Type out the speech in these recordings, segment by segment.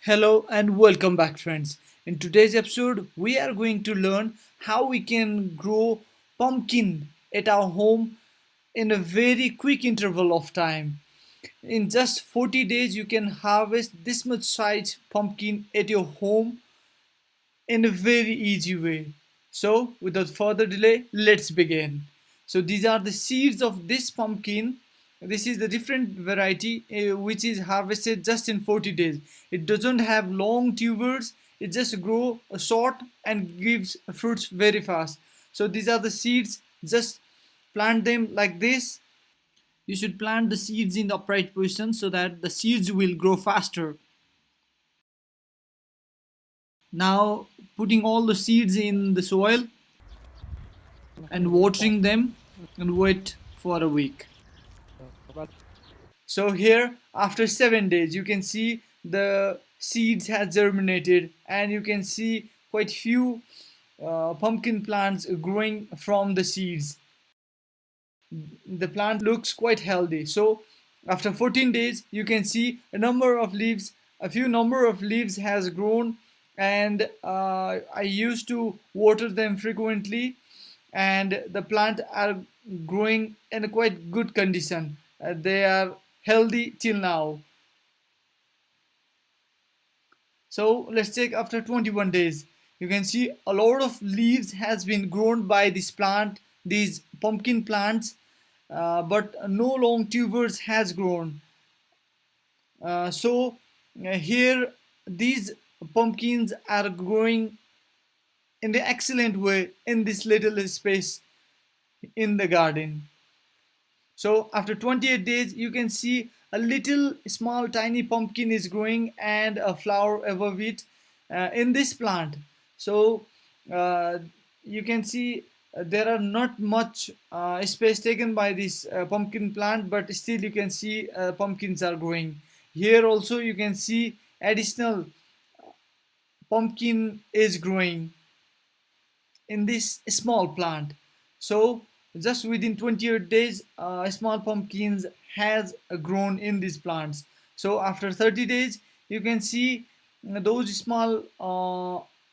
Hello and welcome back, friends. In today's episode, we are going to learn how we can grow pumpkin at our home in a very quick interval of time. In just 40 days, you can harvest this much size pumpkin at your home in a very easy way. So, without further delay, let's begin. So, these are the seeds of this pumpkin. This is the different variety which is harvested just in 40 days. It doesn't have long tubers, it just grow short and gives fruits very fast. So, these are the seeds, just plant them like this. You should plant the seeds in the upright position so that the seeds will grow faster. Now, putting all the seeds in the soil and watering them and wait for a week. So here after 7 days you can see the seeds has germinated and you can see quite few pumpkin plants growing from the seeds. The plant looks quite healthy. So after 14 days you can see a few number of leaves has grown, and I used to water them frequently, and the plant are growing in a quite good condition. They are healthy till now. So let's take after 21 days. You can see a lot of leaves has been grown by this plant, these pumpkin plants, but no long tubers has grown. Here these pumpkins are growing in the excellent way in this little space in the garden. So after 28 days you can see a little small tiny pumpkin is growing and a flower above it in this plant. So uh, you can see there are not much space taken by this pumpkin plant, but still you can see pumpkins are growing. Here also you can see additional pumpkin is growing in this small plant. So just within 28 days small pumpkins has grown in these plants. So after 30 days you can see those small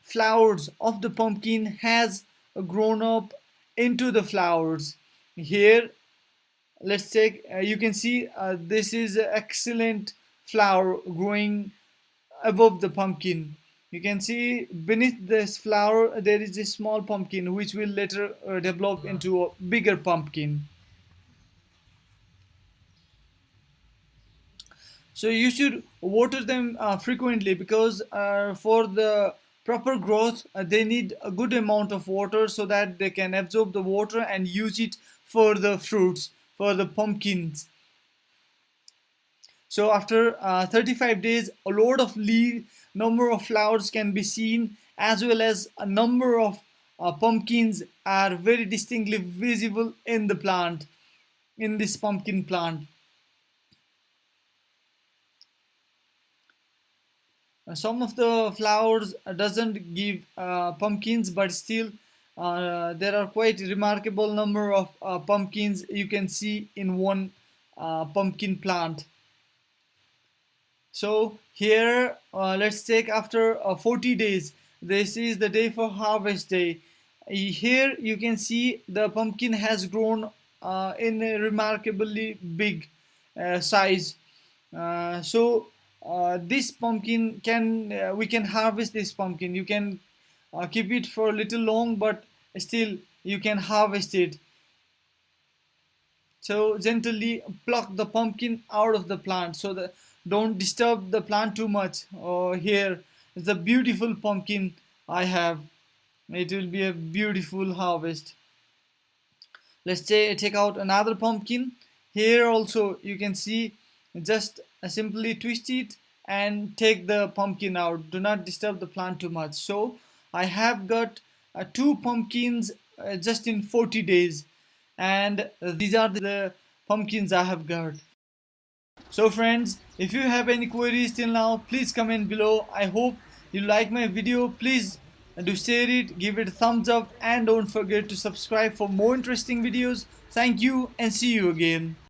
flowers of the pumpkin has grown up into the flowers. Here let's take you can see this is an excellent flower growing above the pumpkin. You can see beneath this flower there is a small pumpkin which will later develop into a bigger pumpkin. So you should water them frequently, because for the proper growth they need a good amount of water so that they can absorb the water and use it for the fruits, for the pumpkins. So after 35 days, a lot of number of flowers can be seen, as well as a number of pumpkins are very distinctly visible in the plant, in this pumpkin plant. Some of the flowers doesn't give pumpkins, but still there are quite remarkable number of pumpkins you can see in one pumpkin plant. So here let's take after 40 days. This is the day for harvest day. Here you can see the pumpkin has grown in a remarkably big size. This pumpkin can we can harvest this pumpkin. You can keep it for a little long, but still you can harvest it. So gently pluck the pumpkin out of the plant so that don't disturb the plant too much. Oh, here is a beautiful pumpkin I have. It will be a beautiful harvest. Let's say take out another pumpkin. Here also you can see, just simply twist it and take the pumpkin out. Do not disturb the plant too much. So I have got two pumpkins just in 40 days, and these are the pumpkins I have got. So friends, if you have any queries till now, please comment below. I hope you like my video. Please do share it, give it a thumbs up, and don't forget to subscribe for more interesting videos. Thank you and see you again.